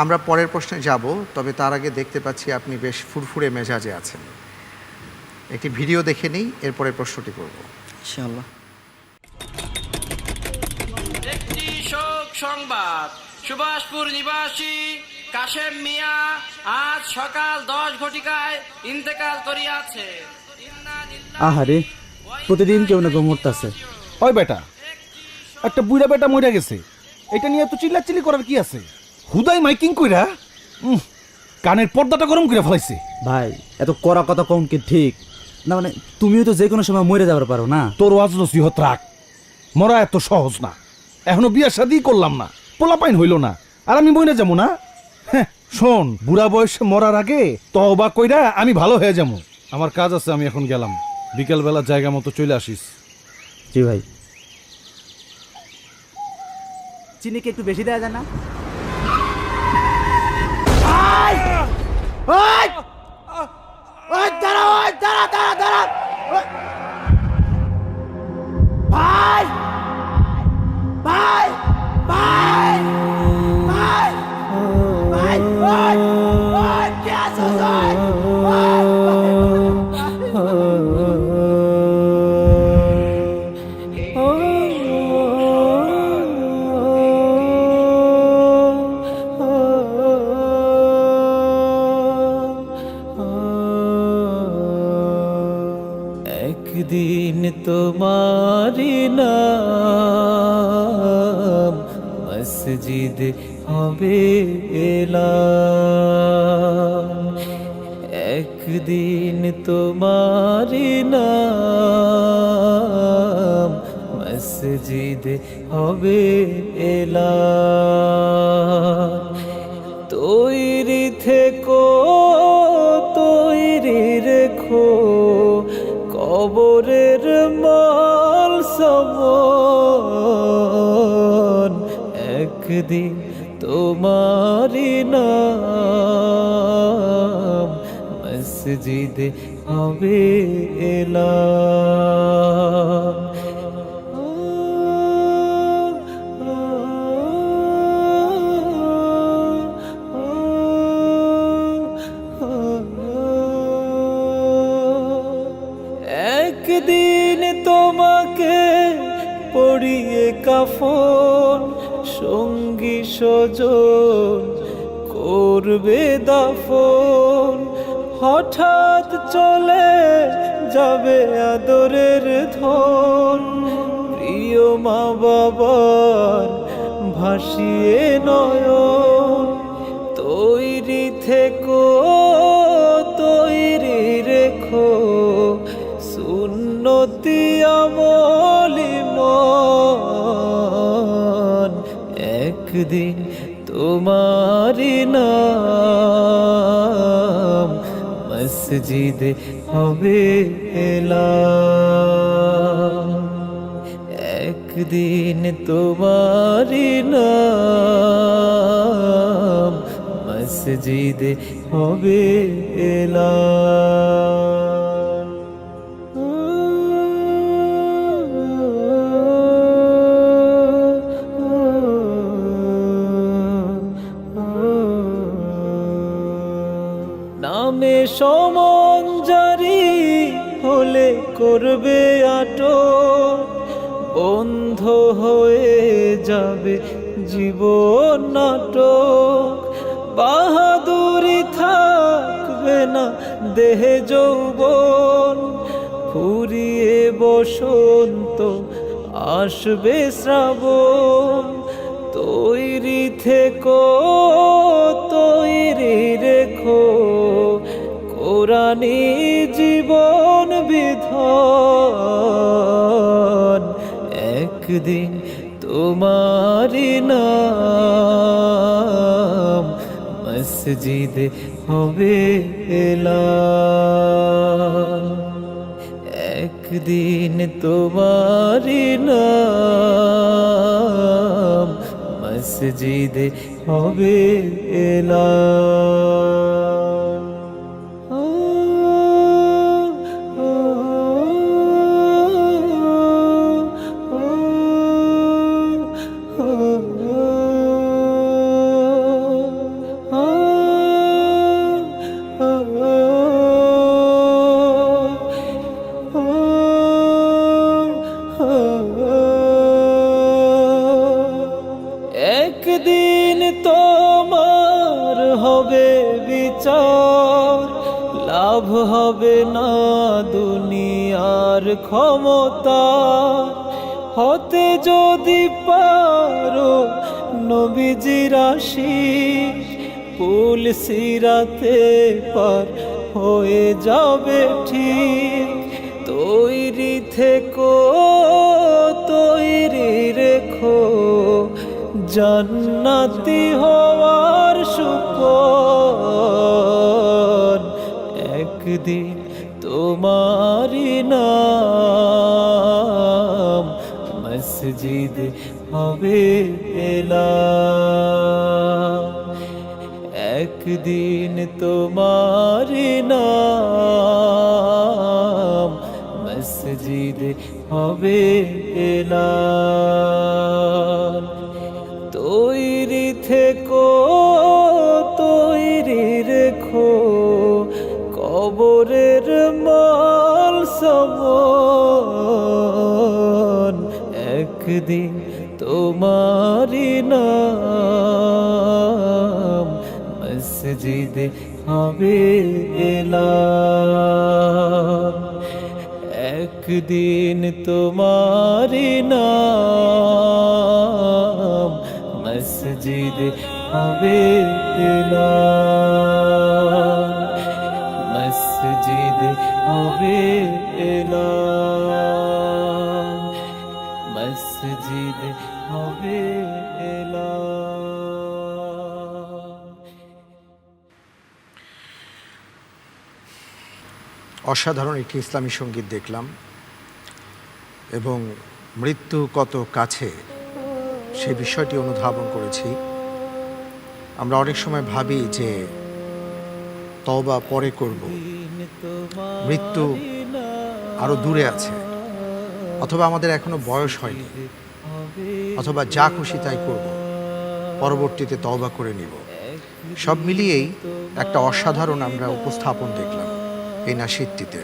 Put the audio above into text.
আমরা পরের প্রশ্নে যাব, তবে তার আগে দেখতে পাচ্ছি আপনি বেশ ফুরফুরে মেজাজে আছেন। একটি ভিডিও দেখে নিই, এরপরে প্রশ্নটি করব ইনশাআল্লাহ। একটি শোক সংবাদ। সুভাষপুর নিবাসী কাশেম মিয়া আজ সকাল 10 ঘটিকায় ইন্তেকাল করিয়াছে। আহারে, প্রতিদিন কেউ না কেউ মরতাছে। ওই বেটা, একটা বুড়া বেটা মরে গেছে, এটা নিয়ে এত চিল্লাচিল্লি করার কি আছে? হুদাই মাইকিং কইরা কানের পর্দাটা গরম করে ফেলাইছে। ভাই, এত কড়া কথা কম কি ঠিক না? মানে তুমিও তো যে কোনো সময় মরে যাবার পারো না। তোর ওয়াজ নসিহত রাখ, মরা এত সহজ না। এখনো বিয়া শাদি করলাম না, পোলাপাইন হইল না, আর আমি মরে যাবো না? হ্যাঁ, শোন, বুড়া বয়সে মরার আগে তওবা কইরা আমি ভালো হয়ে যাবো। আমার কাজ আছে, আমি এখন গেলাম। বিকেলবেলা জায়গা মতো চলে আসিস। জি ভাই। চিনি কি একটু বেশি দেয়া যায় না? ভাই ভাই ভাই ভাই ভাই ভাই ভাই কে আছো ভাই? একদিন তোমারি নাম মসজিদ হবে এলাম। একদিন তোমারি নাম মসজিদ হবে এলাম। তৈরি থেকো, তৈরি রেখো কবরের মাল সমান। একদিন তোমারি নাম মসজিদ হবে এলাম। একদিন তোমাকে পরিয়ে কাফন, সঙ্গী স্বজন করবে দাফন। হঠাৎ চলে যাবে আদরের ধন, প্রিয় মা বাবার ভাসিয়ে নয়ন। তৈরি থেকো, তৈরি রেখো সুন্নতি আমলি মন। একদিন তোমারি নাম মসজিদ হবে এলাম। একদিন তোমারি নাম মসজিদ হবে এলাম। নামে সমন জারি হলে করবে আটক, বন্ধ হয়ে যাবে জীবন নাটক। বাহাদুরি থাকবে না দেহে যৌবন, ফুরিয়ে বসন্ত আসবে শ্রাবণ। তৈরি থেকো, তৈরি রেখো কোরআনি জীবন বিধান। একদিন তোমারি নাম মসজিদ হবে এলাম। একদিন তোমারি নাম মসজিদ হবে এলাম। বিচার, লাভ হবে না দুনিয়ার ক্ষমতা, হতে যদি পারো নবীজির আশিক, কুল সিরাতে পার হয়ে যাবে ঠিক। তৈরি থেকো, তৈরি রেখো, জান্নাতি হওয়ার সুপন, একদিন তোমারি নাম মসজিদে হবে এলাম। একদিন তোমারি নাম মসজিদে হবে এলাম। তৈরি থেকো, তৈরি রেখো, কবরের মাল সমান, একদিন তোমারি নাম মসজিদে হবে এলাম। একদিন তোমারি নাম মসজিদে হবে এলাম, মসজিদে হবে এলাম, মসজিদে হবে এলাম। অসাধারণ একটি ইসলামী সঙ্গীত দেখলাম এবং মৃত্যু কত কাছে সে বিষয়টি অনুধাবন করেছি। আমরা অনেক সময় ভাবি যে তওবা পরে করব, মৃত্যু আরও দূরে আছে, অথবা আমাদের এখনো বয়স হয়নি, অথবা যা খুশি তাই করব, পরবর্তীতে তওবা করে নিব। সব মিলিয়েই একটা অসাধারণ আমরা উপস্থাপন দেখলাম এই নাশিদটিতে।